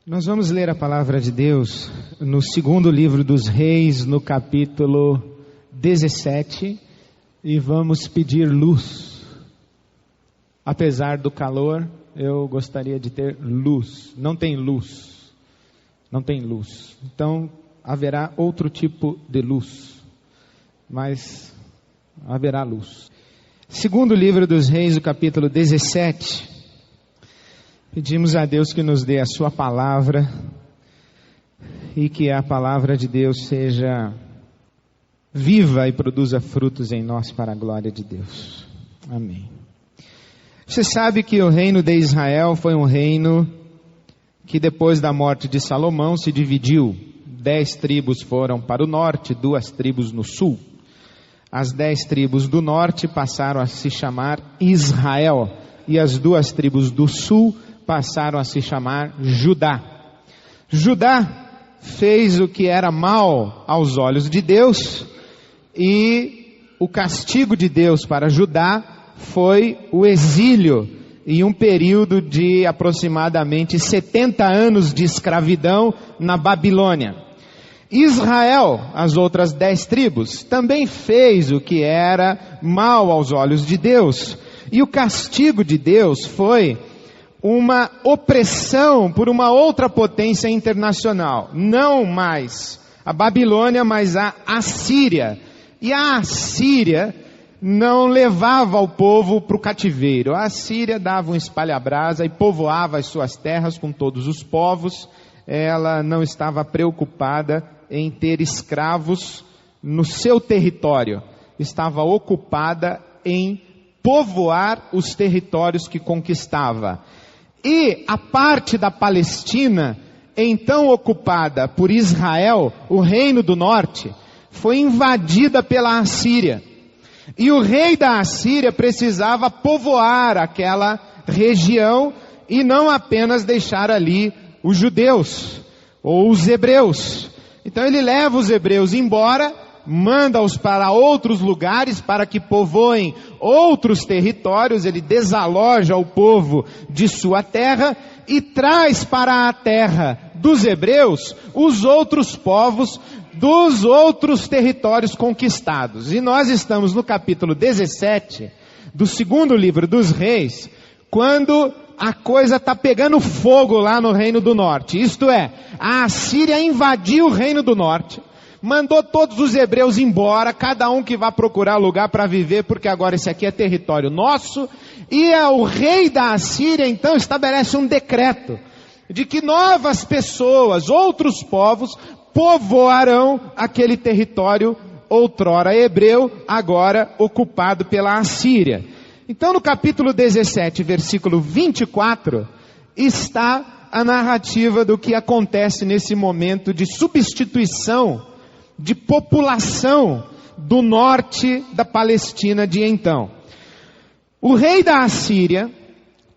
Nós vamos ler a palavra de Deus no segundo livro dos Reis, no capítulo 17, e vamos pedir luz. Apesar do calor, eu gostaria de ter luz. Não tem luz. Não tem luz. Então, haverá outro tipo de luz. Mas haverá luz. Segundo livro dos Reis, o capítulo 17. Pedimos a Deus que nos dê a sua palavra e que a palavra de Deus seja viva e produza frutos em nós para a glória de Deus. Amém. Você sabe que o reino de Israel foi um reino que depois da morte de Salomão se dividiu. 10 tribos foram para o norte, 2 tribos no sul. As 10 tribos do norte passaram a se chamar Israel e as 2 tribos do sul passaram a se chamar Judá. Judá fez o que era mal aos olhos de Deus, e o castigo de Deus para Judá foi o exílio e um período de aproximadamente 70 anos de escravidão na Babilônia. Israel, as outras 10 tribos, também fez o que era mal aos olhos de Deus, e o castigo de Deus foi uma opressão por uma outra potência internacional, não mais a Babilônia, mas a Assíria. E a Assíria não levava o povo para o cativeiro. A Assíria dava um espalha-brasa e povoava as suas terras com todos os povos. Ela não estava preocupada em ter escravos no seu território. Estava ocupada em povoar os territórios que conquistava. E a parte da Palestina, então ocupada por Israel, o reino do norte, foi invadida pela Assíria. E o rei da Assíria precisava povoar aquela região e não apenas deixar ali os judeus ou os hebreus. Então ele leva os hebreus embora, manda-os para outros lugares para que povoem outros territórios. Ele desaloja o povo de sua terra e traz para a terra dos hebreus os outros povos dos outros territórios conquistados. E nós estamos no capítulo 17 do segundo livro dos Reis, quando a coisa está pegando fogo lá no reino do norte. Isto é, a Assíria invadiu o reino do norte, mandou todos os hebreus embora, cada um que vá procurar lugar para viver, porque agora esse aqui é território nosso. E o rei da Assíria então estabelece um decreto de que novas pessoas, outros povos, povoarão aquele território outrora hebreu, agora ocupado pela Assíria. Então no capítulo 17, versículo 24, está a narrativa do que acontece nesse momento de substituição de população do norte da Palestina de então. O rei da Assíria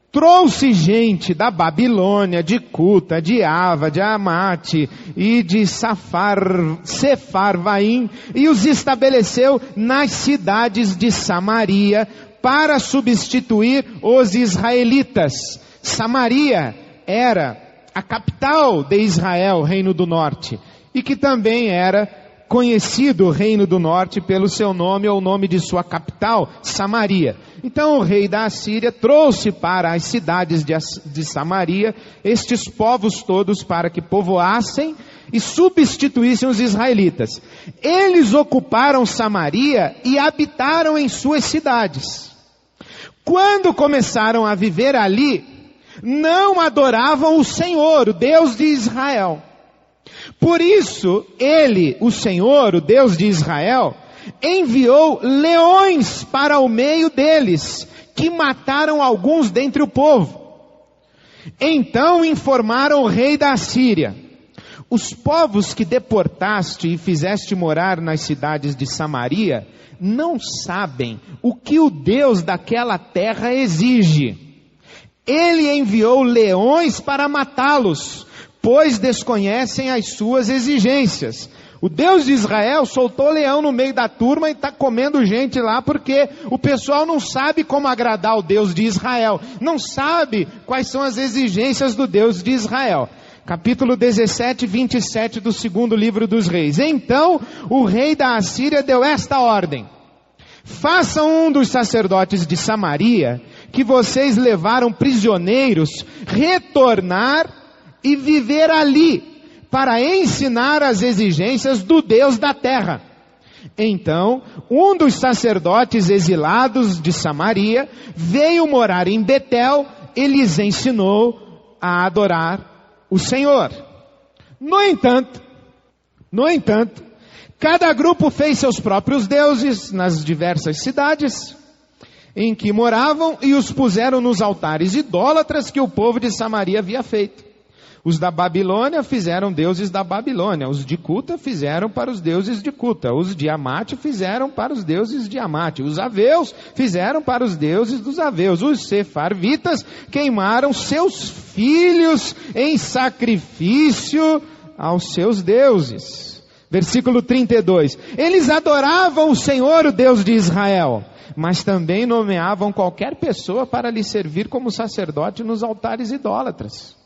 trouxe gente da Babilônia, de Cuta, de Ava, de Amate e de Sefarvaim, e os estabeleceu nas cidades de Samaria para substituir os israelitas. Samaria era a capital de Israel, reino do norte, e que também era conhecido o reino do norte pelo seu nome ou o nome de sua capital, Samaria. Então o rei da Assíria trouxe para as cidades de Samaria estes povos todos para que povoassem e substituíssem os israelitas. Eles ocuparam Samaria e habitaram em suas cidades. Quando começaram a viver ali, não adoravam o Senhor, o Deus de Israel. Por isso, ele, o Senhor, o Deus de Israel, enviou leões para o meio deles, que mataram alguns dentre o povo. Então informaram o rei da Assíria: os povos que deportaste e fizeste morar nas cidades de Samaria, não sabem o que o Deus daquela terra exige. Ele enviou leões para matá-los, pois desconhecem as suas exigências. O Deus de Israel soltou leão no meio da turma e está comendo gente lá, porque o pessoal não sabe como agradar o Deus de Israel, não sabe quais são as exigências do Deus de Israel. capítulo 17, 27 do segundo livro dos reis. Então o rei da Assíria deu esta ordem: façam um dos sacerdotes de Samaria, que vocês levaram prisioneiros, retornar e viver ali, para ensinar as exigências do Deus da terra. Então, um dos sacerdotes exilados de Samaria veio morar em Betel e lhes ensinou a adorar o Senhor. No entanto, cada grupo fez seus próprios deuses nas diversas cidades em que moravam e os puseram nos altares idólatras que o povo de Samaria havia feito. Os da Babilônia fizeram deuses da Babilônia, os de Cuta fizeram para os deuses de Cuta, os de Amate fizeram para os deuses de Amate, os aveus fizeram para os deuses dos aveus, os sefarvitas queimaram seus filhos em sacrifício aos seus deuses. Versículo 32, eles adoravam o Senhor, o Deus de Israel, mas também nomeavam qualquer pessoa para lhe servir como sacerdote nos altares idólatras.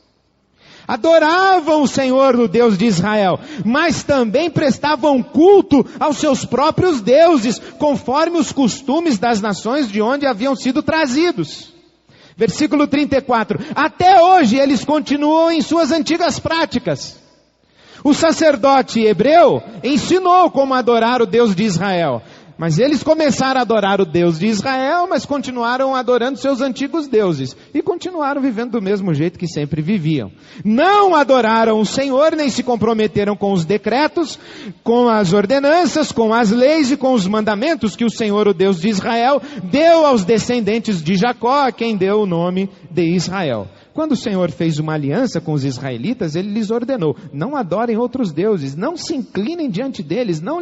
Adoravam o Senhor, o Deus de Israel, mas também prestavam culto aos seus próprios deuses, conforme os costumes das nações de onde haviam sido trazidos. Versículo 34, até hoje eles continuam em suas antigas práticas. O sacerdote hebreu ensinou como adorar o Deus de Israel, mas eles começaram a adorar o Deus de Israel, mas continuaram adorando seus antigos deuses. E continuaram vivendo do mesmo jeito que sempre viviam. Não adoraram o Senhor, nem se comprometeram com os decretos, com as ordenanças, com as leis e com os mandamentos que o Senhor, o Deus de Israel, deu aos descendentes de Jacó, a quem deu o nome de Israel. Quando o Senhor fez uma aliança com os israelitas, Ele lhes ordenou: não adorem outros deuses, não se inclinem diante deles, não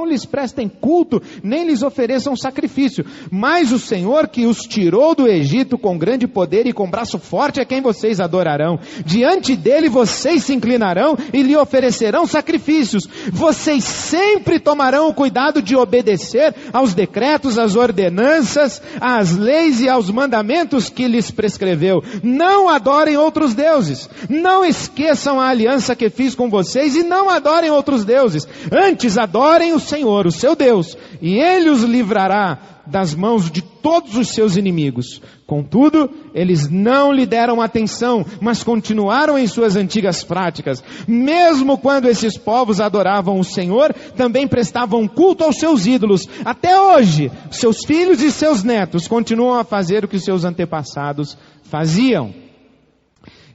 lhes prestem culto, nem lhes ofereçam sacrifício. Mas o Senhor que os tirou do Egito com grande poder e com braço forte é quem vocês adorarão. Diante dele vocês se inclinarão e lhe oferecerão sacrifícios. Vocês sempre tomarão o cuidado de obedecer aos decretos, às ordenanças, às leis e aos mandamentos que lhes prescreveu. Não adorem outros deuses. Não esqueçam a aliança que fiz com vocês e não adorem outros deuses. Antes adorem o Senhor, o seu Deus, e Ele os livrará das mãos de todos os seus inimigos. Contudo, eles não lhe deram atenção, mas continuaram em suas antigas práticas. Mesmo quando esses povos adoravam o Senhor, também prestavam culto aos seus ídolos. Até hoje, seus filhos e seus netos continuam a fazer o que seus antepassados faziam.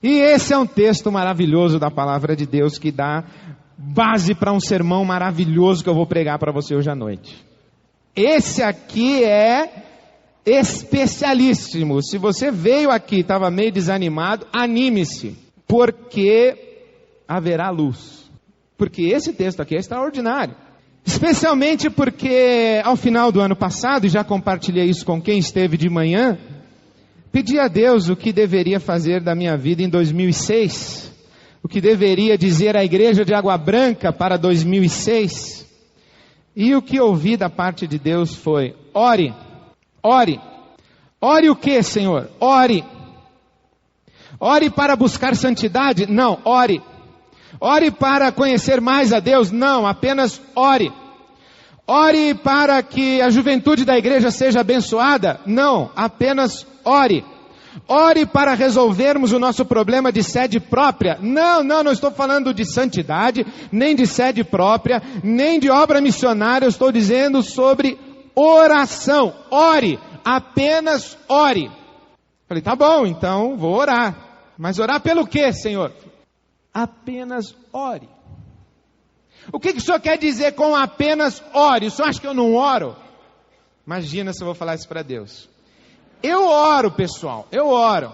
E esse é um texto maravilhoso da palavra de Deus que dá base para um sermão maravilhoso que eu vou pregar para você hoje à noite. Esse aqui é especialíssimo. Se você veio aqui e estava meio desanimado, anime-se, porque haverá luz. Porque esse texto aqui é extraordinário. Especialmente porque ao final do ano passado, e já compartilhei isso com quem esteve de manhã, pedi a Deus o que deveria fazer da minha vida em 2006, o que deveria dizer à igreja de Água Branca para 2006, e o que ouvi da parte de Deus foi: ore, ore. Ore o que, Senhor? Ore. Ore para buscar santidade? Não, ore. Ore para conhecer mais a Deus? Não, apenas ore. Ore para que a juventude da igreja seja abençoada? Não, apenas ore. Ore para resolvermos o nosso problema de sede própria? Não estou falando de santidade, nem de sede própria, nem de obra missionária. Eu estou dizendo sobre oração. Ore, apenas ore. Falei, tá bom, então vou orar. Mas orar pelo quê, Senhor? Apenas ore. O que o Senhor quer dizer com apenas ore? O Senhor acha que eu não oro? Imagina se eu vou falar isso para Deus. Eu oro, pessoal, eu oro.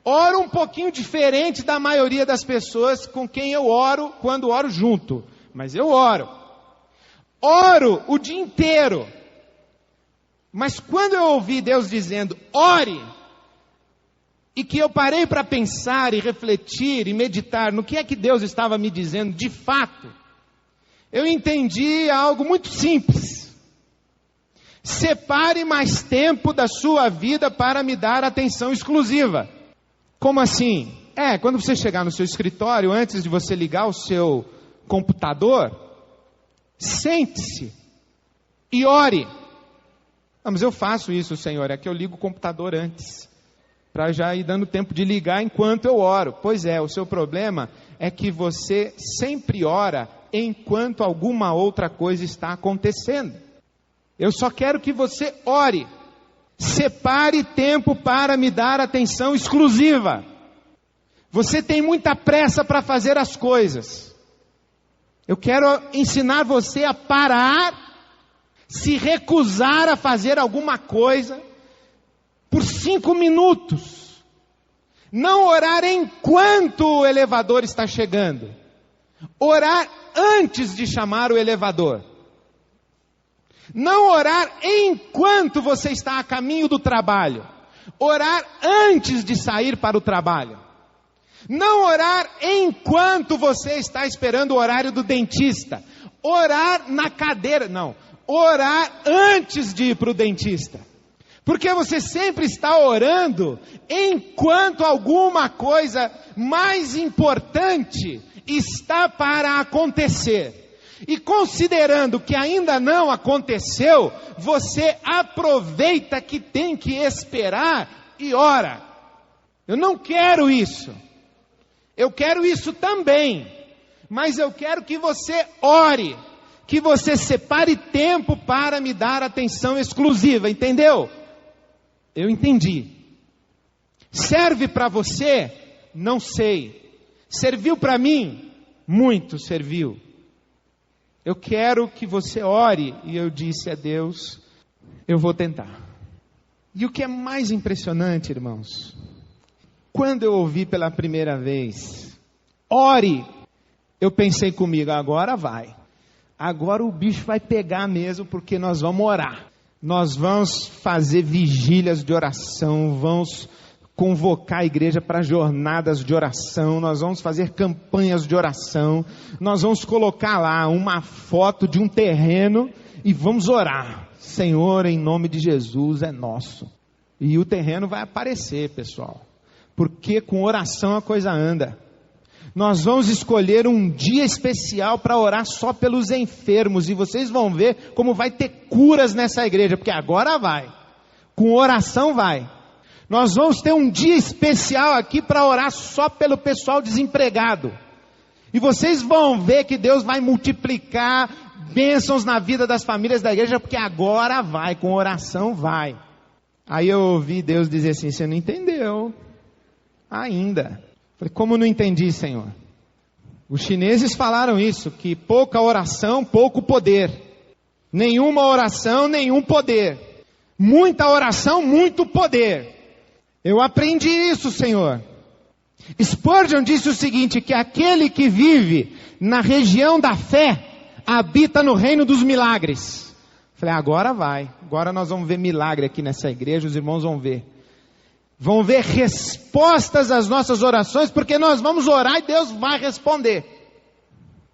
Oro um pouquinho diferente da maioria das pessoas com quem eu oro quando oro junto. Mas eu oro. Oro o dia inteiro. Mas quando eu ouvi Deus dizendo, ore, e que eu parei para pensar e refletir e meditar no que é que Deus estava me dizendo de fato, eu entendi algo muito simples. Separe mais tempo da sua vida para me dar atenção exclusiva. Como assim? Quando você chegar no seu escritório, antes de você ligar o seu computador, sente-se e ore. Mas eu faço isso, Senhor, é que eu ligo o computador antes, para já ir dando tempo de ligar enquanto eu oro. Pois é, o seu problema é que você sempre ora enquanto alguma outra coisa está acontecendo. Eu só quero que você ore. Separe tempo para me dar atenção exclusiva. Você tem muita pressa para fazer as coisas. Eu quero ensinar você a parar, se recusar a fazer alguma coisa por 5 minutos. Não orar enquanto o elevador está chegando. Orar antes de chamar o elevador. Não orar enquanto você está a caminho do trabalho. Orar antes de sair para o trabalho. Não orar enquanto você está esperando o horário do dentista. Orar na cadeira. Não. Orar antes de ir para o dentista. Porque você sempre está orando enquanto alguma coisa mais importante está para acontecer. E considerando que ainda não aconteceu, você aproveita que tem que esperar e ora. Eu não quero isso. Eu quero isso também. Mas eu quero que você ore. Que você separe tempo para me dar atenção exclusiva. Entendeu? Eu entendi. Serve para você? Não sei. Serviu para mim? Muito serviu. Eu quero que você ore. E eu disse a Deus, eu vou tentar. E o que é mais impressionante, irmãos, quando eu ouvi pela primeira vez, ore, eu pensei comigo, agora vai. Agora o bicho vai pegar mesmo, porque nós vamos orar. Nós vamos fazer vigílias de oração, vamos convocar a igreja para jornadas de oração, nós vamos fazer campanhas de oração, nós vamos colocar lá uma foto de um terreno e vamos orar. Senhor, em nome de Jesus, é nosso. E o terreno vai aparecer, pessoal, porque com oração a coisa anda. Nós vamos escolher um dia especial para orar só pelos enfermos, e vocês vão ver como vai ter curas nessa igreja, porque agora vai, com oração vai. Nós vamos ter um dia especial aqui para orar só pelo pessoal desempregado. E vocês vão ver que Deus vai multiplicar bênçãos na vida das famílias da igreja, porque agora vai, com oração vai. Aí eu ouvi Deus dizer assim, você não entendeu ainda. Falei, como não entendi, Senhor? Os chineses falaram isso, que pouca oração, pouco poder. Nenhuma oração, nenhum poder. Muita oração, muito poder. Eu aprendi isso, Senhor. Spurgeon disse o seguinte, que aquele que vive na região da fé, habita no reino dos milagres. Falei, agora vai. Agora nós vamos ver milagre aqui nessa igreja, os irmãos vão ver. Vão ver respostas às nossas orações, porque nós vamos orar e Deus vai responder.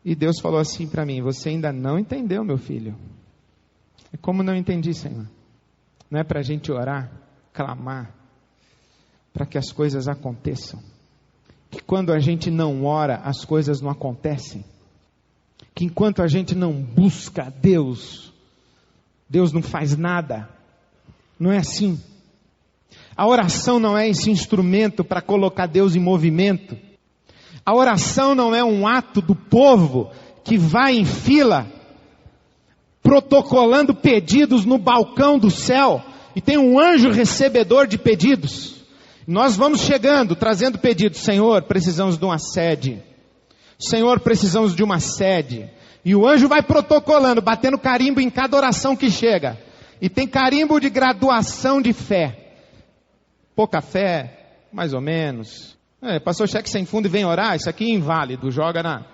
E Deus falou assim para mim, você ainda não entendeu, meu filho. Como não entendi, Senhor? Não é para a gente orar, clamar, para que as coisas aconteçam. Que quando a gente não ora, as coisas não acontecem. Que enquanto a gente não busca Deus, Deus não faz nada. Não é assim. A oração não é esse instrumento para colocar Deus em movimento. A oração não é um ato do povo que vai em fila, protocolando pedidos no balcão do céu, e tem um anjo recebedor de pedidos. Nós vamos chegando, trazendo pedidos. Senhor, precisamos de uma sede. Senhor, precisamos de uma sede. E o anjo vai protocolando, batendo carimbo em cada oração que chega. E tem carimbo de graduação de fé. Pouca fé, mais ou menos. Passou cheque sem fundo e vem orar, isso aqui é inválido, joga na...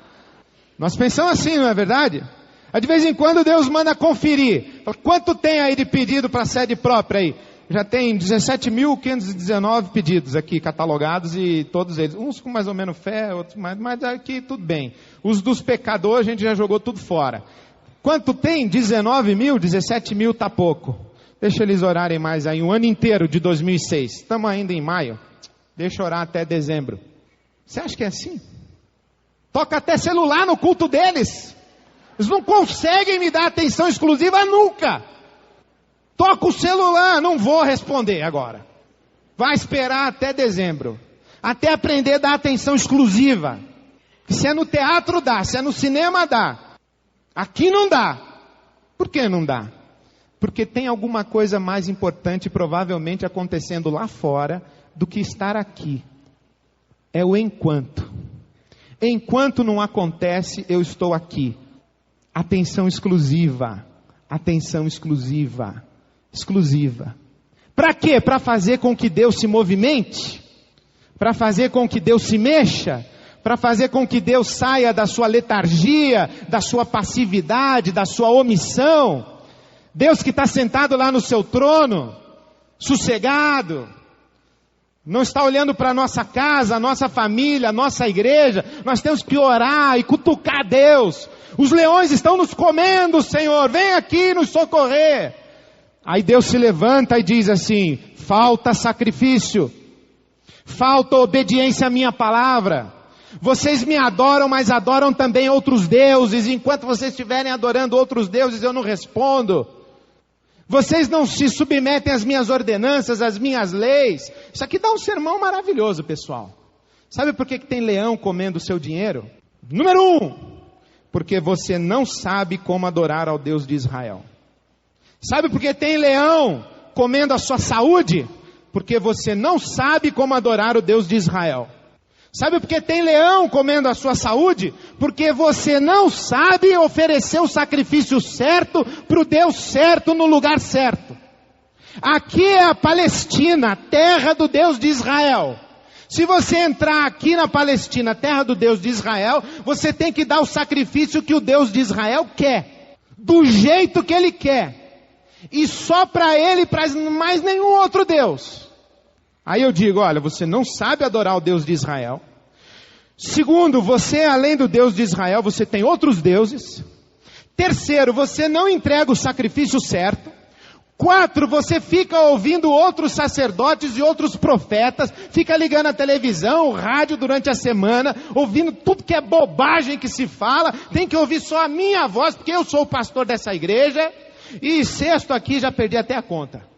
Nós pensamos assim, não é verdade? Aí de vez em quando Deus manda conferir. Quanto tem aí de pedido para sede própria aí? Já tem 17.519 pedidos aqui catalogados, e todos eles, uns com mais ou menos fé, outros mais, mas aqui tudo bem. Os dos pecadores a gente já jogou tudo fora. Quanto tem? 19 mil, 17 mil tá pouco. Deixa eles orarem mais aí, um ano inteiro de 2006. Estamos ainda em maio. Deixa orar até dezembro. Você acha que é assim? Toca até celular no culto deles. Eles não conseguem me dar atenção exclusiva nunca. Toca o celular, não vou responder agora. Vai esperar até dezembro. Até aprender a dar atenção exclusiva. Se é no teatro dá, se é no cinema dá. Aqui não dá. Por que não dá? Porque tem alguma coisa mais importante provavelmente acontecendo lá fora do que estar aqui. É o enquanto. Enquanto não acontece, eu estou aqui. Atenção exclusiva. Atenção exclusiva. Exclusiva. Para quê? Para fazer com que Deus se movimente? Para fazer com que Deus se mexa? Para fazer com que Deus saia da sua letargia, da sua passividade, da sua omissão? Deus que está sentado lá no seu trono, sossegado, não está olhando para a nossa casa, a nossa família, a nossa igreja. Nós temos que orar e cutucar Deus. Os leões estão nos comendo, Senhor, vem aqui nos socorrer. Aí Deus se levanta e diz assim: falta sacrifício, falta obediência à minha palavra. Vocês me adoram, mas adoram também outros deuses. Enquanto vocês estiverem adorando outros deuses, eu não respondo. Vocês não se submetem às minhas ordenanças, às minhas leis. Isso aqui dá um sermão maravilhoso, pessoal. Sabe por que tem leão comendo o seu dinheiro? Número 1, porque você não sabe como adorar ao Deus de Israel. Sabe por que tem leão comendo a sua saúde? Porque você não sabe como adorar o Deus de Israel. Sabe por que tem leão comendo a sua saúde? Porque você não sabe oferecer o sacrifício certo para o Deus certo no lugar certo. Aqui é a Palestina, terra do Deus de Israel. Se você entrar aqui na Palestina, terra do Deus de Israel, você tem que dar o sacrifício que o Deus de Israel quer. Do jeito que Ele quer. E só para Ele, para mais nenhum outro Deus. Aí eu digo, olha, você não sabe adorar o Deus de Israel. Segundo, você além do Deus de Israel, você tem outros deuses. Terceiro, você não entrega o sacrifício certo. 4, você fica ouvindo outros sacerdotes e outros profetas, fica ligando a televisão, o rádio durante a semana, ouvindo tudo que é bobagem que se fala, tem que ouvir só a minha voz, porque eu sou o pastor dessa igreja. E sexto aqui, já perdi até a conta.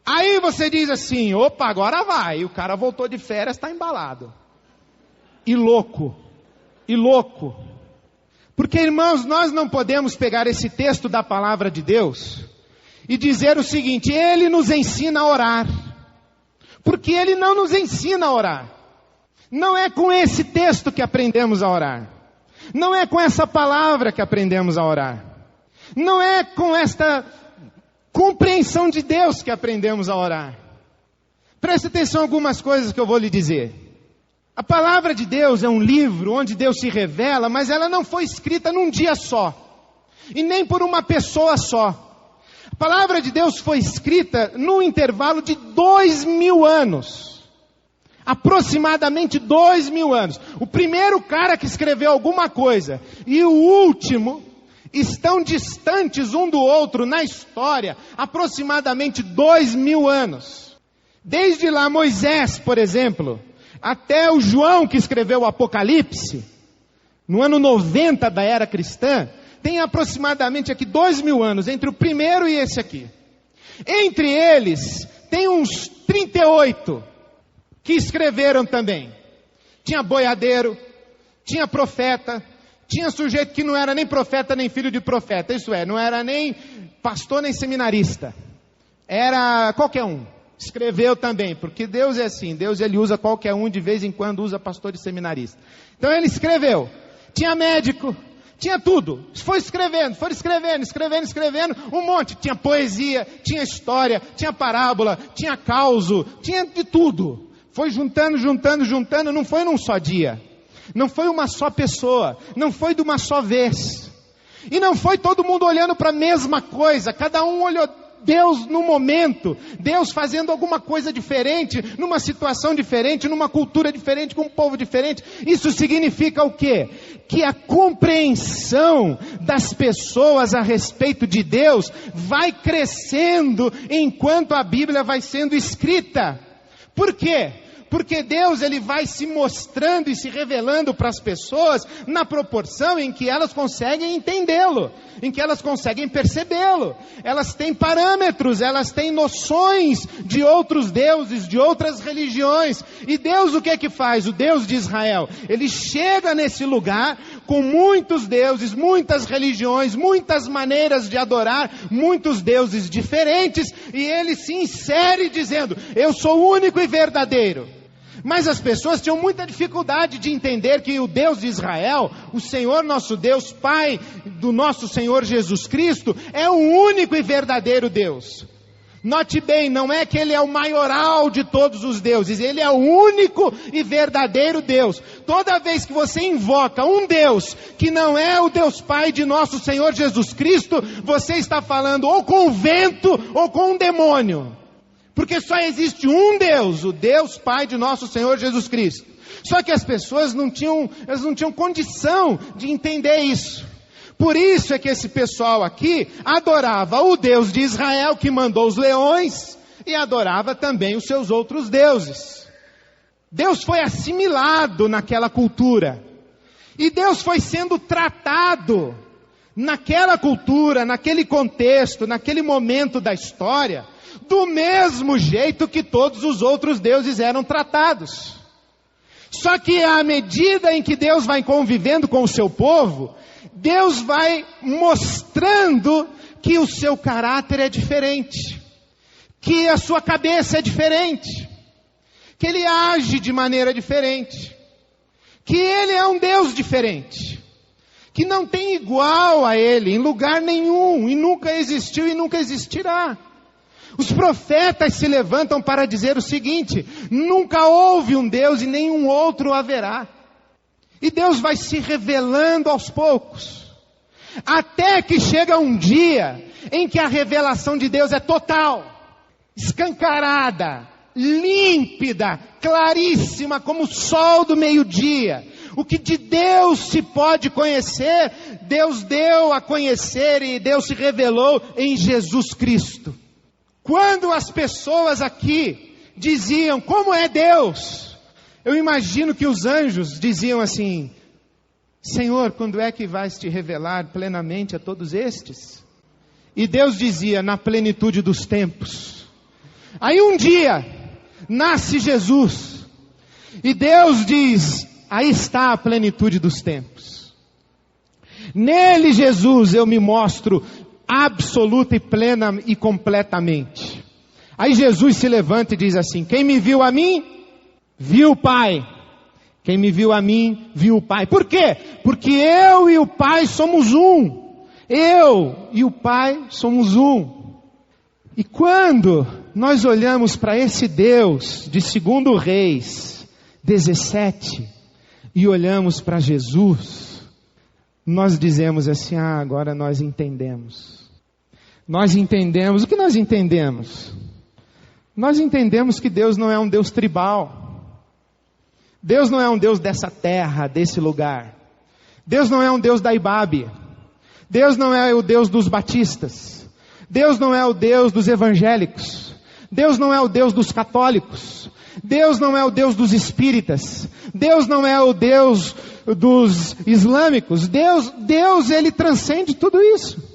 Aí você diz assim, opa, agora vai. E o cara voltou de férias, está embalado. E louco. Porque, irmãos, nós não podemos pegar esse texto da palavra de Deus e dizer o seguinte: Ele nos ensina a orar. Porque Ele não nos ensina a orar. Não é com esse texto que aprendemos a orar. Não é com essa palavra que aprendemos a orar. Não é com esta compreensão de Deus que aprendemos a orar. Preste atenção em algumas coisas que eu vou lhe dizer. A palavra de Deus é um livro onde Deus se revela, mas ela não foi escrita num dia só. E nem por uma pessoa só. A palavra de Deus foi escrita num intervalo de 2000 anos. Aproximadamente 2000 anos. O primeiro cara que escreveu alguma coisa e o último estão distantes um do outro na história, aproximadamente 2000 anos. Desde lá Moisés, por exemplo, até o João que escreveu o Apocalipse, no ano 90 da era cristã, tem aproximadamente aqui 2000 anos, entre o primeiro e esse aqui. Entre eles, tem uns 38 que escreveram também. Tinha boiadeiro, tinha profeta, tinha sujeito que não era nem profeta nem filho de profeta, isso é, não era nem pastor nem seminarista. Era qualquer um. Escreveu também, porque Deus é assim, Deus ele usa qualquer um, de vez em quando usa pastor e seminarista. Então ele escreveu. Tinha médico, tinha tudo. Foram escrevendo, um monte. Tinha poesia, tinha história, tinha parábola, tinha causo, tinha de tudo. Foi juntando, não foi num só dia. Não foi uma só pessoa, não foi de uma só vez. E não foi todo mundo olhando para a mesma coisa, cada um olhou Deus no momento, Deus fazendo alguma coisa diferente, numa situação diferente, numa cultura diferente, com um povo diferente. Isso significa o quê? Que a compreensão das pessoas a respeito de Deus vai crescendo enquanto a Bíblia vai sendo escrita. Por quê? Porque Deus, ele vai se mostrando e se revelando para as pessoas na proporção em que elas conseguem entendê-lo, em que elas conseguem percebê-lo. Elas têm parâmetros, elas têm noções de outros deuses, de outras religiões. E Deus o que é que faz? O Deus de Israel, ele chega nesse lugar com muitos deuses, muitas religiões, muitas maneiras de adorar, muitos deuses diferentes, e ele se insere dizendo: eu sou o único e verdadeiro. Mas as pessoas tinham muita dificuldade de entender que o Deus de Israel, o Senhor nosso Deus, Pai do nosso Senhor Jesus Cristo, é o único e verdadeiro Deus. Note bem, não é que ele é o maioral de todos os deuses, ele é o único e verdadeiro Deus. Toda vez que você invoca um Deus que não é o Deus Pai de nosso Senhor Jesus Cristo, você está falando ou com o vento ou com um demônio. Porque só existe um Deus, o Deus Pai de nosso Senhor Jesus Cristo. Só que as pessoas não tinham condição de entender isso. Por isso é que esse pessoal aqui adorava o Deus de Israel que mandou os leões e adorava também os seus outros deuses. Deus foi assimilado naquela cultura. E Deus foi sendo tratado naquela cultura, naquele contexto, naquele momento da história, do mesmo jeito que todos os outros deuses eram tratados. Só que à medida em que Deus vai convivendo com o seu povo, Deus vai mostrando que o seu caráter é diferente, que a sua cabeça é diferente, que ele age de maneira diferente, que ele é um Deus diferente, que não tem igual a ele em lugar nenhum, e nunca existiu e nunca existirá. Os profetas se levantam para dizer o seguinte: nunca houve um Deus e nenhum outro haverá. E Deus vai se revelando aos poucos, até que chega um dia em que a revelação de Deus é total, escancarada, límpida, claríssima como o sol do meio-dia. O que de Deus se pode conhecer, Deus deu a conhecer e Deus se revelou em Jesus Cristo. Quando as pessoas aqui diziam: como é Deus? Eu imagino que os anjos diziam assim: Senhor, quando é que vais te revelar plenamente a todos estes? E Deus dizia: na plenitude dos tempos. Aí um dia nasce Jesus, e Deus diz: aí está a plenitude dos tempos. Nele, Jesus, eu me mostro absoluta e plena e completamente. Aí Jesus se levanta e diz assim: quem me viu a mim, viu o Pai. Quem me viu a mim, viu o Pai. Por quê? Porque eu e o Pai somos um. Eu e o Pai somos um. E quando nós olhamos para esse Deus de 2 Reis 17 e olhamos para Jesus, nós dizemos assim: agora nós entendemos. Nós entendemos. O que nós entendemos? Nós entendemos que Deus não é um Deus tribal. Deus não é um Deus dessa terra, desse lugar. Deus não é um Deus da Ibabe. Deus não é o Deus dos batistas. Deus não é o Deus dos evangélicos. Deus não é o Deus dos católicos. Deus não é o Deus dos espíritas. Deus não é o Deus dos islâmicos. Deus, ele transcende tudo isso.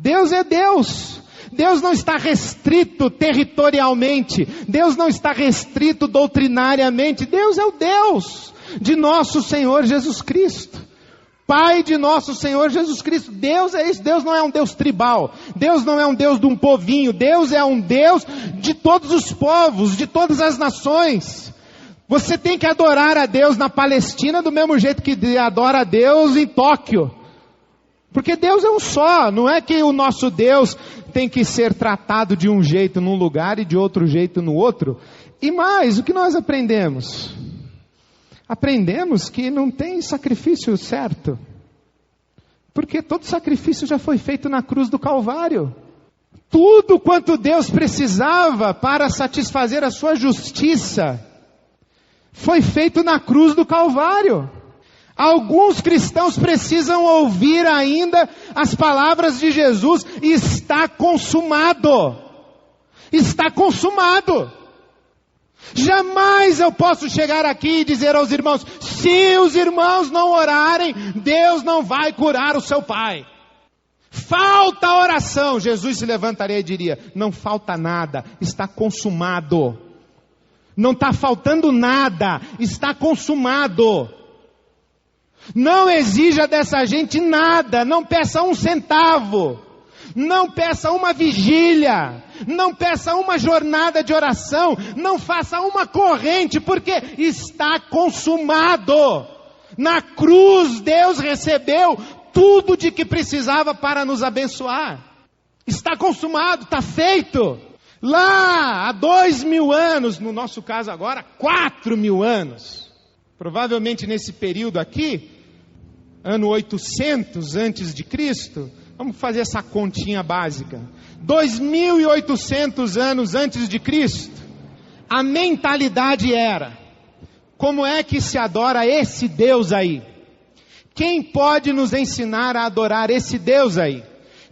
Deus é Deus. Deus não está restrito territorialmente. Deus não está restrito doutrinariamente. Deus é o Deus de nosso Senhor Jesus Cristo. Pai de nosso Senhor Jesus Cristo. Deus é isso. Deus não é um Deus tribal. Deus não é um Deus de um povinho. Deus é um Deus de todos os povos, de todas as nações. Você tem que adorar a Deus na Palestina do mesmo jeito que adora a Deus em Tóquio. Porque Deus é um só. Não é que o nosso Deus tem que ser tratado de um jeito num lugar e de outro jeito no outro. E mais, o que nós aprendemos? Aprendemos que não tem sacrifício certo. Porque todo sacrifício já foi feito na cruz do Calvário. Tudo quanto Deus precisava para satisfazer a sua justiça foi feito na cruz do Calvário. Alguns cristãos precisam ouvir ainda as palavras de Jesus: está consumado. Está consumado. Jamais eu posso chegar aqui e dizer aos irmãos, se os irmãos não orarem, Deus não vai curar o seu pai. Falta oração. Jesus se levantaria e diria, não falta nada, está consumado. Não está faltando nada, está consumado. Não exija dessa gente nada, não peça um centavo, não peça uma vigília, não peça uma jornada de oração, não faça uma corrente, porque está consumado. Na cruz Deus recebeu tudo de que precisava para nos abençoar. Está consumado, está feito. Lá há 2000 anos, no nosso caso agora, 4000 anos. Provavelmente nesse período aqui, ano 800 antes de Cristo, vamos fazer essa continha básica. 2800 anos antes de Cristo, a mentalidade era, como é que se adora esse Deus aí? Quem pode nos ensinar a adorar esse Deus aí?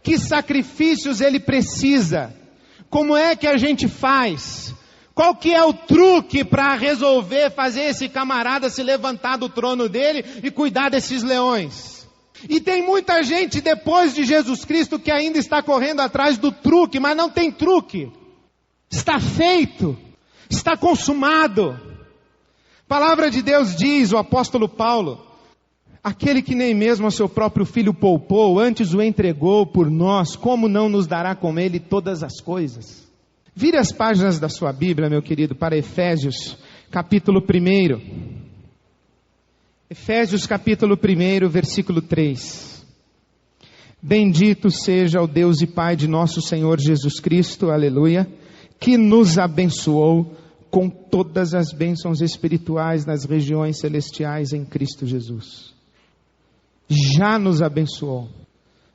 Que sacrifícios ele precisa? Como é que a gente faz? Qual que é o truque para resolver fazer esse camarada se levantar do trono dele e cuidar desses leões? E tem muita gente depois de Jesus Cristo que ainda está correndo atrás do truque, mas não tem truque. Está feito, está consumado. A palavra de Deus diz, o apóstolo Paulo, aquele que nem mesmo a seu próprio filho poupou, antes o entregou por nós, como não nos dará com ele todas as coisas? Vire as páginas da sua Bíblia, meu querido, para Efésios, capítulo 1. Efésios, capítulo 1, versículo 3. Bendito seja o Deus e Pai de nosso Senhor Jesus Cristo, aleluia, que nos abençoou com todas as bênçãos espirituais nas regiões celestiais em Cristo Jesus. Já nos abençoou.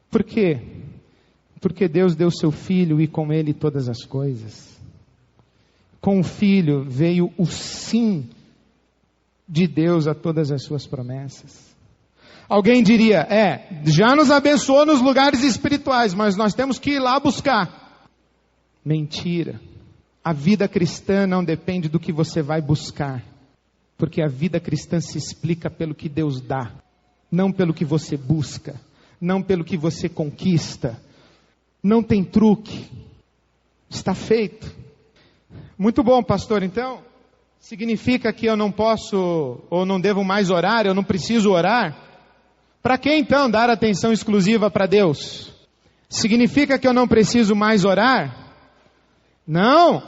Por quê? Porque Deus deu seu Filho e com Ele todas as coisas. Com o Filho veio o sim de Deus a todas as suas promessas. Alguém diria, já nos abençoou nos lugares espirituais, mas nós temos que ir lá buscar. Mentira. A vida cristã não depende do que você vai buscar, porque a vida cristã se explica pelo que Deus dá. Não pelo que você busca, não pelo que você conquista. Não tem truque. Está feito. Muito bom, pastor. Então, significa que eu não posso ou não devo mais orar, eu não preciso orar? Para que então dar atenção exclusiva para Deus? Significa que eu não preciso mais orar? Não.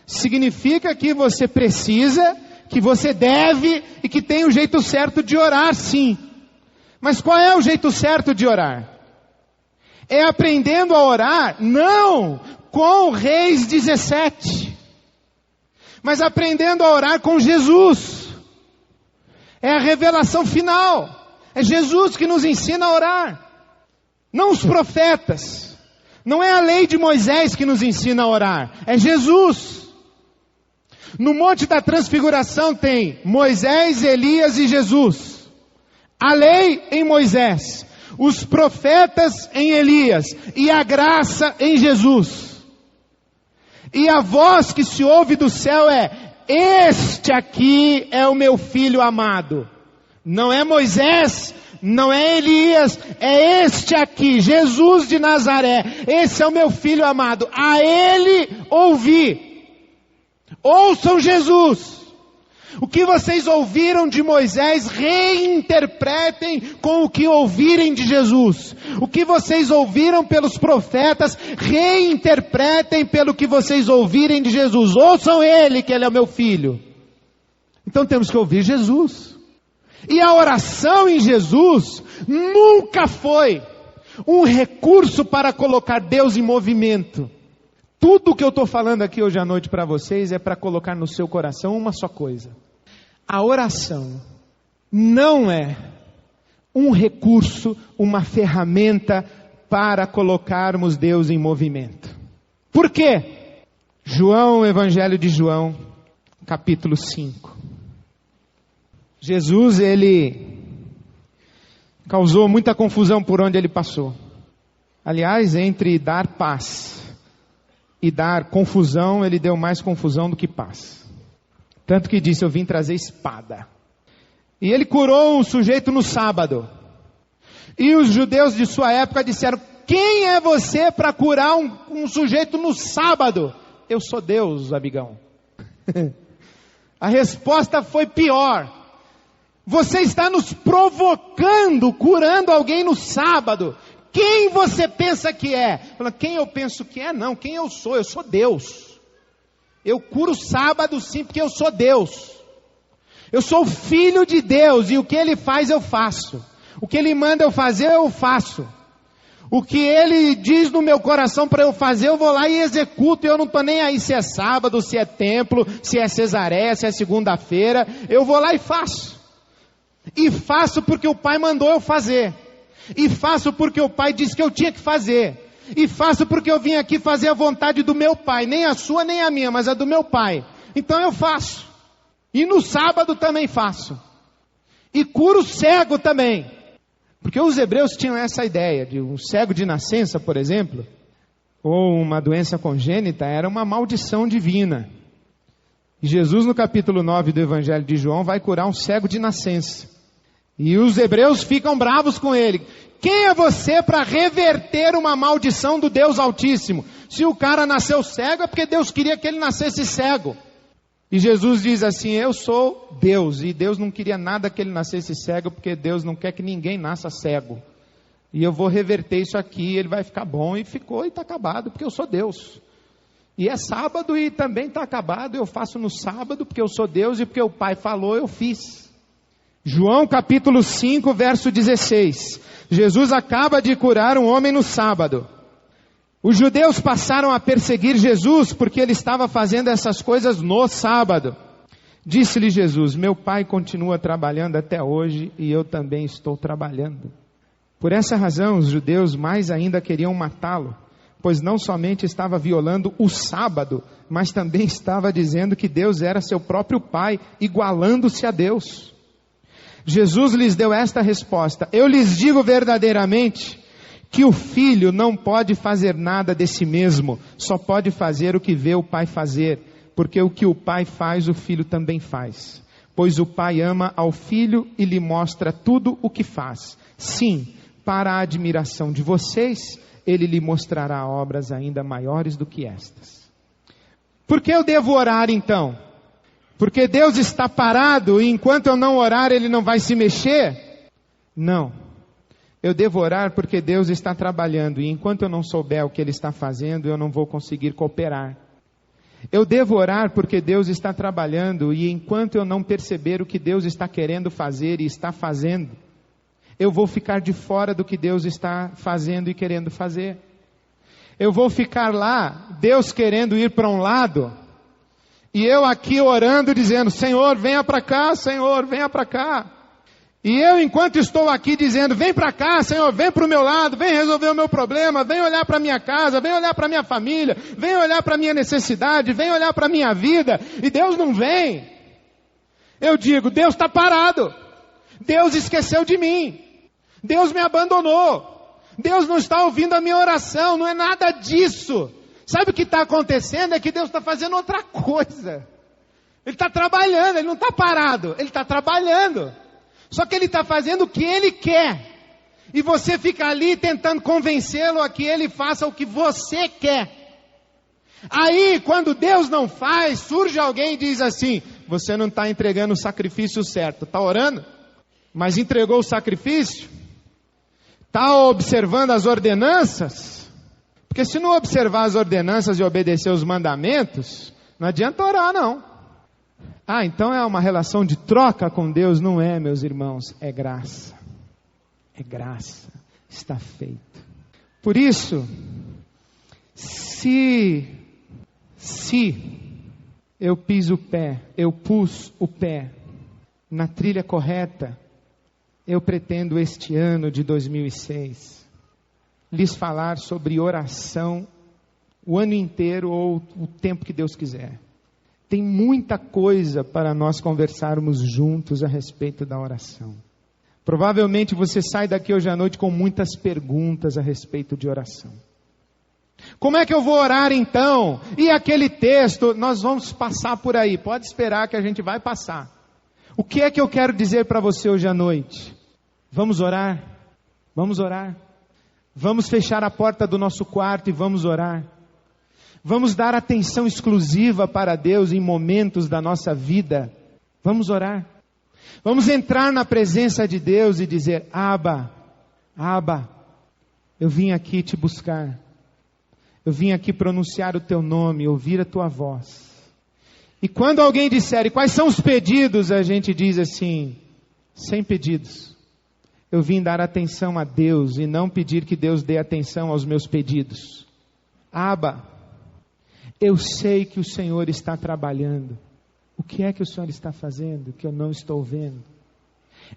Significa que você precisa, que você deve e que tem o jeito certo de orar, sim. Mas qual é o jeito certo de orar? É aprendendo a orar? Não, com Reis 17. Mas aprendendo a orar com Jesus. É a revelação final. É Jesus que nos ensina a orar. Não os profetas. Não é a lei de Moisés que nos ensina a orar. É Jesus. No Monte da Transfiguração tem Moisés, Elias e Jesus. A lei em Moisés, os profetas em Elias e a graça em Jesus. E a voz que se ouve do céu é, este aqui é o meu filho amado. Não é Moisés, não é Elias, é este aqui, Jesus de Nazaré. Esse é o meu filho amado, a ele ouvi. Ouçam Jesus. O que vocês ouviram de Moisés, reinterpretem com o que ouvirem de Jesus. O que vocês ouviram pelos profetas, reinterpretem pelo que vocês ouvirem de Jesus. Ouçam ele, que ele é o meu filho. Então temos que ouvir Jesus. E a oração em Jesus nunca foi um recurso para colocar Deus em movimento. Tudo o que eu estou falando aqui hoje à noite para vocês é para colocar no seu coração uma só coisa. A oração não é um recurso, uma ferramenta para colocarmos Deus em movimento. Por quê? João, Evangelho de João, capítulo 5. Jesus, ele causou muita confusão por onde ele passou. Aliás, entre dar paz e dar confusão, ele deu mais confusão do que paz. Tanto que disse, eu vim trazer espada. E ele curou um sujeito no sábado. E os judeus de sua época disseram, quem é você para curar um sujeito no sábado? Eu sou Deus, amigão. A resposta foi pior. Você está nos provocando, curando alguém no sábado. Quem você pensa que é? Fala, quem eu penso que é? Não, quem eu sou Deus. Eu curo sábado sim, porque eu sou Deus. Eu sou filho de Deus, e o que Ele faz eu faço. O que Ele manda eu fazer eu faço. O que Ele diz no meu coração para eu fazer, eu vou lá e executo. Eu não estou nem aí se é sábado, se é templo, se é cesareia, se é segunda-feira. Eu vou lá e faço. E faço porque o Pai mandou eu fazer. E faço porque o Pai disse que eu tinha que fazer. E faço porque eu vim aqui fazer a vontade do meu Pai. Nem a sua, nem a minha, mas a do meu Pai. Então eu faço. E no sábado também faço. E curo cego também. Porque os hebreus tinham essa ideia de um cego de nascença, por exemplo, ou uma doença congênita, era uma maldição divina. E Jesus, no capítulo 9 do Evangelho de João, vai curar um cego de nascença. E os hebreus ficam bravos com ele. Quem é você para reverter uma maldição do Deus Altíssimo? Se o cara nasceu cego, é porque Deus queria que ele nascesse cego. E Jesus diz assim, eu sou Deus, e Deus não queria nada que ele nascesse cego, porque Deus não quer que ninguém nasça cego. E eu vou reverter isso aqui, ele vai ficar bom, e ficou, e está acabado, porque eu sou Deus. E é sábado, e também está acabado, eu faço no sábado, porque eu sou Deus, e porque o Pai falou, eu fiz. João capítulo 5, verso 16. Jesus acaba de curar um homem no sábado. Os judeus passaram a perseguir Jesus porque ele estava fazendo essas coisas no sábado. Disse-lhe Jesus, meu Pai continua trabalhando até hoje e eu também estou trabalhando. Por essa razão os judeus mais ainda queriam matá-lo, pois não somente estava violando o sábado, mas também estava dizendo que Deus era seu próprio Pai, igualando-se a Deus. Jesus lhes deu esta resposta, eu lhes digo verdadeiramente, que o filho não pode fazer nada de si mesmo, só pode fazer o que vê o pai fazer, porque o que o pai faz, o filho também faz. Pois o pai ama ao filho e lhe mostra tudo o que faz. Sim, para a admiração de vocês, ele lhe mostrará obras ainda maiores do que estas. Por que eu devo orar então? Porque Deus está parado e enquanto eu não orar, ele não vai se mexer? Não. Eu devo orar porque Deus está trabalhando e enquanto eu não souber o que Ele está fazendo, eu não vou conseguir cooperar. Eu devo orar porque Deus está trabalhando e enquanto eu não perceber o que Deus está querendo fazer e está fazendo, eu vou ficar de fora do que Deus está fazendo e querendo fazer. Eu vou ficar lá, Deus querendo ir para um lado, e eu aqui orando dizendo, Senhor, venha para cá, Senhor, venha para cá. E eu, enquanto estou aqui dizendo, vem para cá, Senhor, vem para o meu lado, vem resolver o meu problema, vem olhar para a minha casa, vem olhar para a minha família, vem olhar para a minha necessidade, vem olhar para a minha vida, e Deus não vem. Eu digo, Deus está parado, Deus esqueceu de mim, Deus me abandonou, Deus não está ouvindo a minha oração, não é nada disso. Sabe o que está acontecendo? É que Deus está fazendo outra coisa. Ele está trabalhando, Ele não está parado, Ele está trabalhando. Só que Ele está fazendo o que Ele quer. E você fica ali tentando convencê-lo a que Ele faça o que você quer. Aí, quando Deus não faz, surge alguém e diz assim, você não está entregando o sacrifício certo. Está orando? Mas entregou o sacrifício? Está observando as ordenanças? Porque se não observar as ordenanças e obedecer os mandamentos, não adianta orar não. Ah, então é uma relação de troca com Deus? Não é, meus irmãos, é graça. É graça, está feito. Por isso, se eu pus o pé na trilha correta, eu pretendo este ano de 2006, lhes falar sobre oração o ano inteiro ou o tempo que Deus quiser. Tem muita coisa para nós conversarmos juntos a respeito da oração. Provavelmente você sai daqui hoje à noite com muitas perguntas a respeito de oração. Como é que eu vou orar então? E aquele texto, nós vamos passar por aí. Pode esperar que a gente vai passar. O que é que eu quero dizer para você hoje à noite? Vamos orar? Vamos orar. Vamos fechar a porta do nosso quarto e vamos orar. Vamos dar atenção exclusiva para Deus em momentos da nossa vida. Vamos orar. Vamos entrar na presença de Deus e dizer: Abba, Abba, eu vim aqui te buscar. Eu vim aqui pronunciar o teu nome, ouvir a tua voz. E quando alguém disser: e quais são os pedidos? A gente diz assim: sem pedidos. Eu vim dar atenção a Deus e não pedir que Deus dê atenção aos meus pedidos. Abba, eu sei que o Senhor está trabalhando. O que é que o Senhor está fazendo que eu não estou vendo?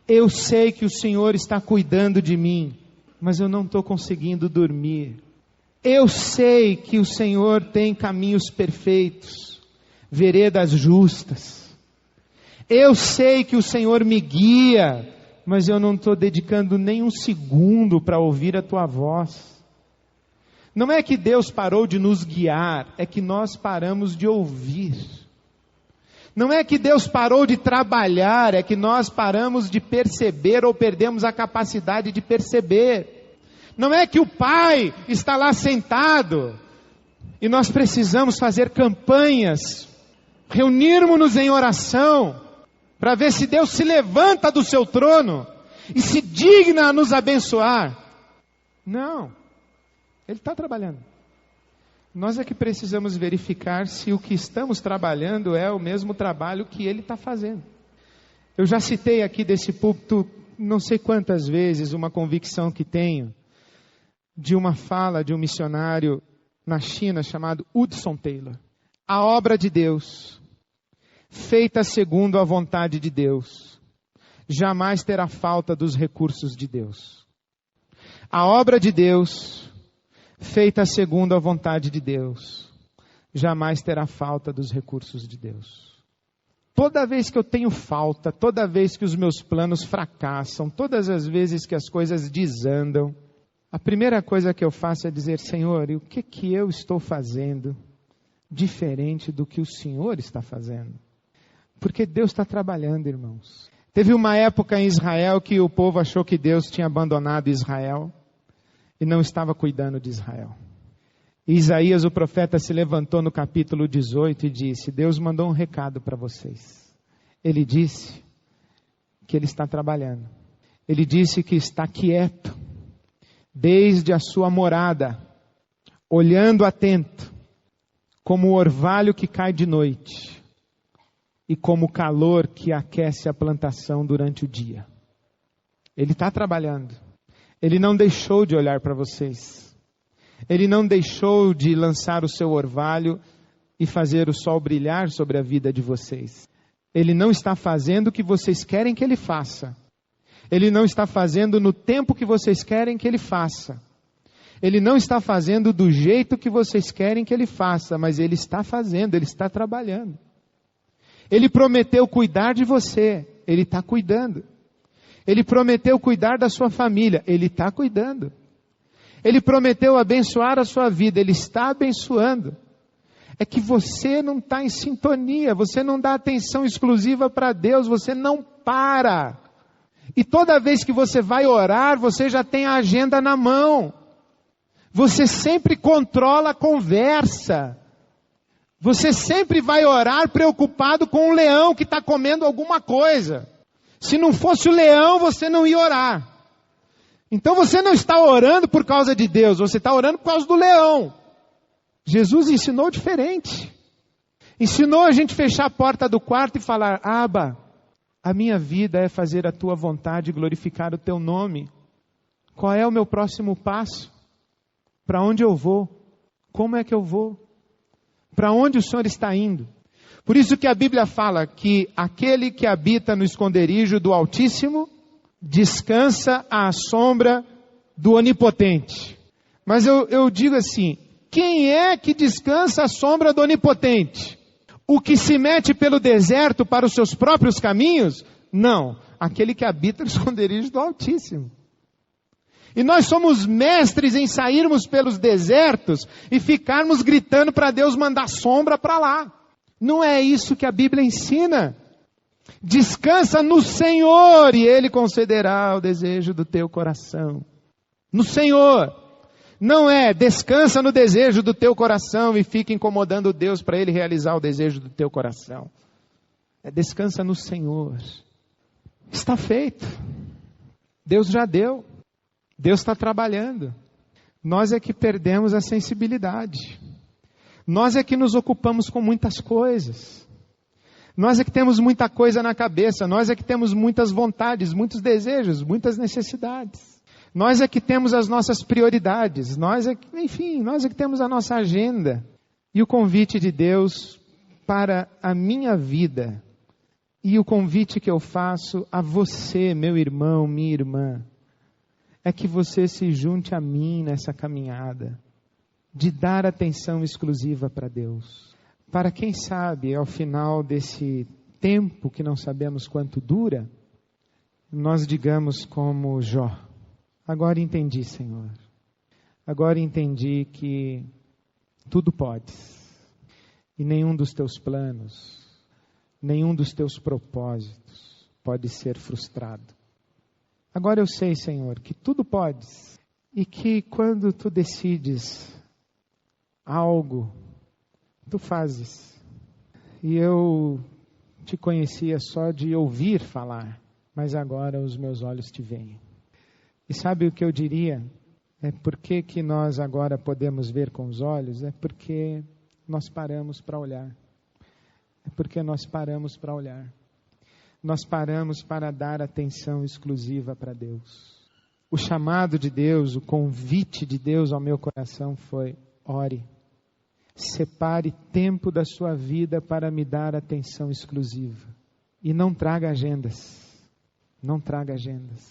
Eu sei que o Senhor está cuidando de mim, mas eu não estou conseguindo dormir. Eu sei que o Senhor tem caminhos perfeitos, veredas justas. Eu sei que o Senhor me guia, mas eu não estou dedicando nem um segundo para ouvir a tua voz. Não é que Deus parou de nos guiar, é que nós paramos de ouvir. Não é que Deus parou de trabalhar, é que nós paramos de perceber ou perdemos a capacidade de perceber. Não é que o Pai está lá sentado e nós precisamos fazer campanhas, reunirmos-nos em oração para ver se Deus se levanta do seu trono e se digna a nos abençoar. Não, Ele está trabalhando. Nós é que precisamos verificar se o que estamos trabalhando é o mesmo trabalho que Ele está fazendo. Eu já citei aqui desse púlpito, não sei quantas vezes, uma convicção que tenho, de uma fala de um missionário na China chamado Hudson Taylor. A obra de Deus, feita segundo a vontade de Deus, jamais terá falta dos recursos de Deus. A obra de Deus, feita segundo a vontade de Deus, jamais terá falta dos recursos de Deus. Toda vez que eu tenho falta, toda vez que os meus planos fracassam, todas as vezes que as coisas desandam, a primeira coisa que eu faço é dizer: Senhor, e o que eu estou fazendo diferente do que o Senhor está fazendo? Porque Deus está trabalhando, irmãos. Teve uma época em Israel que o povo achou que Deus tinha abandonado Israel e não estava cuidando de Israel. E Isaías, o profeta, se levantou no capítulo 18 e disse: Deus mandou um recado para vocês. Ele disse que Ele está trabalhando. Ele disse que está quieto, desde a sua morada, olhando atento, como o orvalho que cai de noite, e como o calor que aquece a plantação durante o dia. Ele está trabalhando. Ele não deixou de olhar para vocês. Ele não deixou de lançar o seu orvalho e fazer o sol brilhar sobre a vida de vocês. Ele não está fazendo o que vocês querem que Ele faça. Ele não está fazendo no tempo que vocês querem que Ele faça. Ele não está fazendo do jeito que vocês querem que Ele faça, mas Ele está fazendo, Ele está trabalhando. Ele prometeu cuidar de você, Ele está cuidando. Ele prometeu cuidar da sua família, Ele está cuidando. Ele prometeu abençoar a sua vida, Ele está abençoando. É que você não está em sintonia, você não dá atenção exclusiva para Deus, você não para. E toda vez que você vai orar, você já tem a agenda na mão. Você sempre controla a conversa. Você sempre vai orar preocupado com o leão que está comendo alguma coisa. Se não fosse o leão, você não ia orar. Então você não está orando por causa de Deus, você está orando por causa do leão. Jesus ensinou diferente. Ensinou a gente fechar a porta do quarto e falar: Abba, a minha vida é fazer a tua vontade e glorificar o teu nome. Qual é o meu próximo passo? Para onde eu vou? Como é que eu vou? Para onde o Senhor está indo? Por isso que a Bíblia fala que aquele que habita no esconderijo do Altíssimo descansa à sombra do Onipotente. Mas eu digo assim: quem é que descansa à sombra do Onipotente? O que se mete pelo deserto para os seus próprios caminhos? Não, aquele que habita no esconderijo do Altíssimo. E nós somos mestres em sairmos pelos desertos e ficarmos gritando para Deus mandar sombra para lá. Não é isso que a Bíblia ensina. Descansa no Senhor e Ele concederá o desejo do teu coração. No Senhor. Não é descansa no desejo do teu coração e fica incomodando Deus para Ele realizar o desejo do teu coração. É descansa no Senhor. Está feito. Deus já deu. Deus está trabalhando. Nós é que perdemos a sensibilidade. Nós é que nos ocupamos com muitas coisas. Nós é que temos muita coisa na cabeça. Nós é que temos muitas vontades, muitos desejos, muitas necessidades. Nós é que temos as nossas prioridades. Nós é que temos a nossa agenda. E o convite de Deus para a minha vida, e o convite que eu faço a você, meu irmão, minha irmã, é que você se junte a mim nessa caminhada de dar atenção exclusiva para Deus. Para quem sabe, ao final desse tempo que não sabemos quanto dura, nós digamos como Jó: agora entendi, Senhor. Agora entendi que tudo podes. E nenhum dos teus planos, nenhum dos teus propósitos pode ser frustrado. Agora eu sei, Senhor, que tudo podes. E que quando tu decides algo, tu fazes. E eu te conhecia só de ouvir falar, mas agora os meus olhos te veem. E sabe o que eu diria? É porque que nós agora podemos ver com os olhos? É porque nós paramos para olhar. É porque nós paramos para olhar. Nós paramos para dar atenção exclusiva para Deus. O chamado de Deus, o convite de Deus ao meu coração foi: ore. Separe tempo da sua vida para me dar atenção exclusiva. E não traga agendas. Não traga agendas.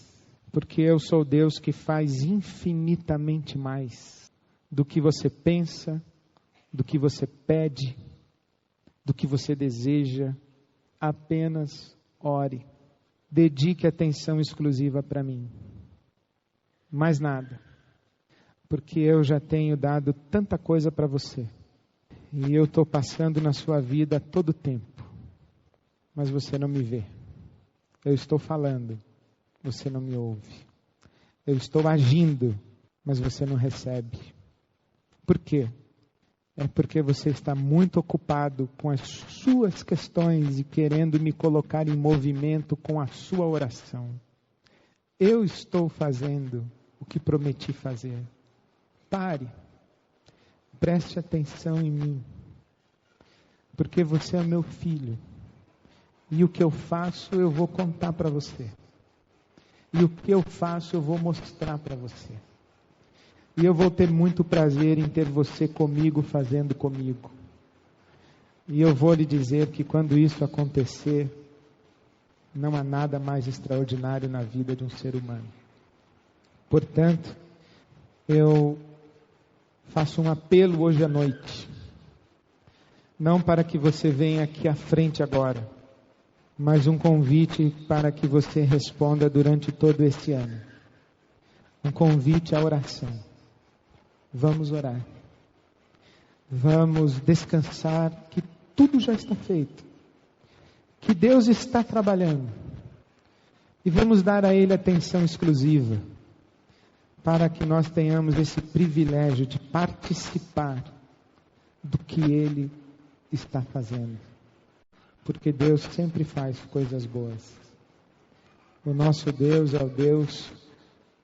Porque eu sou Deus que faz infinitamente mais do que você pensa, do que você pede, do que você deseja. Apenas ore. Dedique atenção exclusiva para mim. Mais nada. Porque eu já tenho dado tanta coisa para você. E eu estou passando na sua vida todo o tempo. Mas você não me vê. Eu estou falando. Você não me ouve. Eu estou agindo. Mas você não recebe. Por quê? É porque você está muito ocupado com as suas questões e querendo me colocar em movimento com a sua oração. Eu estou fazendo o que prometi fazer. Pare. Preste atenção em mim. Porque você é meu filho. E o que eu faço eu vou contar para você. E o que eu faço eu vou mostrar para você. E eu vou ter muito prazer em ter você comigo, fazendo comigo. E eu vou lhe dizer que quando isso acontecer, não há nada mais extraordinário na vida de um ser humano. Portanto, eu faço um apelo hoje à noite. Não para que você venha aqui à frente agora, mas um convite para que você responda durante todo este ano. Um convite à oração. Vamos orar. Vamos descansar que tudo já está feito. Que Deus está trabalhando. E vamos dar a Ele atenção exclusiva. Para que nós tenhamos esse privilégio de participar do que Ele está fazendo. Porque Deus sempre faz coisas boas. O nosso Deus é o Deus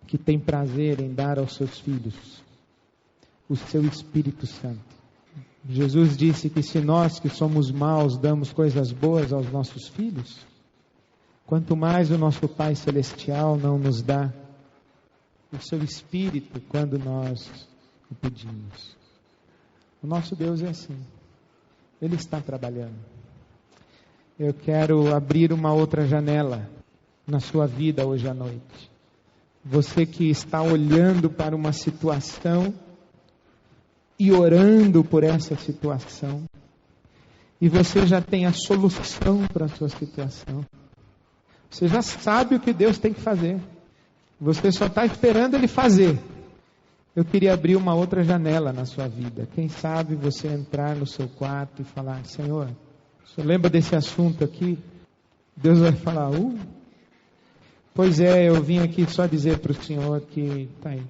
que tem prazer em dar aos seus filhos o seu Espírito Santo. Jesus disse que se nós que somos maus damos coisas boas aos nossos filhos, quanto mais o nosso Pai Celestial não nos dá o seu Espírito quando nós o pedimos. O nosso Deus é assim. Ele está trabalhando. Eu quero abrir uma outra janela na sua vida hoje à noite. Você que está olhando para uma situação e orando por essa situação, e você já tem a solução para a sua situação. Você já sabe o que Deus tem que fazer. Você só está esperando Ele fazer. Eu queria abrir uma outra janela na sua vida. Quem sabe você entrar no seu quarto e falar: Senhor, você lembra desse assunto aqui? Deus vai falar: pois é, eu vim aqui só dizer para o Senhor que está aí.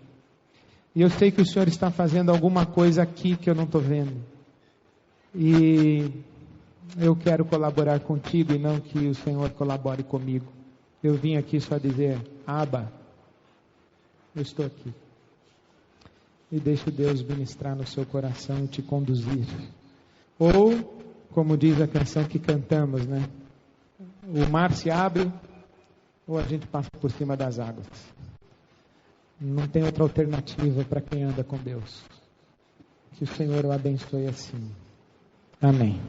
E eu sei que o Senhor está fazendo alguma coisa aqui que eu não estou vendo. E eu quero colaborar contigo e não que o Senhor colabore comigo. Eu vim aqui só dizer: Abba, eu estou aqui. E deixe Deus ministrar no seu coração e te conduzir. Ou, como diz a canção que cantamos, né? O mar se abre, ou a gente passa por cima das águas. Não tem outra alternativa para quem anda com Deus. Que o Senhor o abençoe assim. Amém.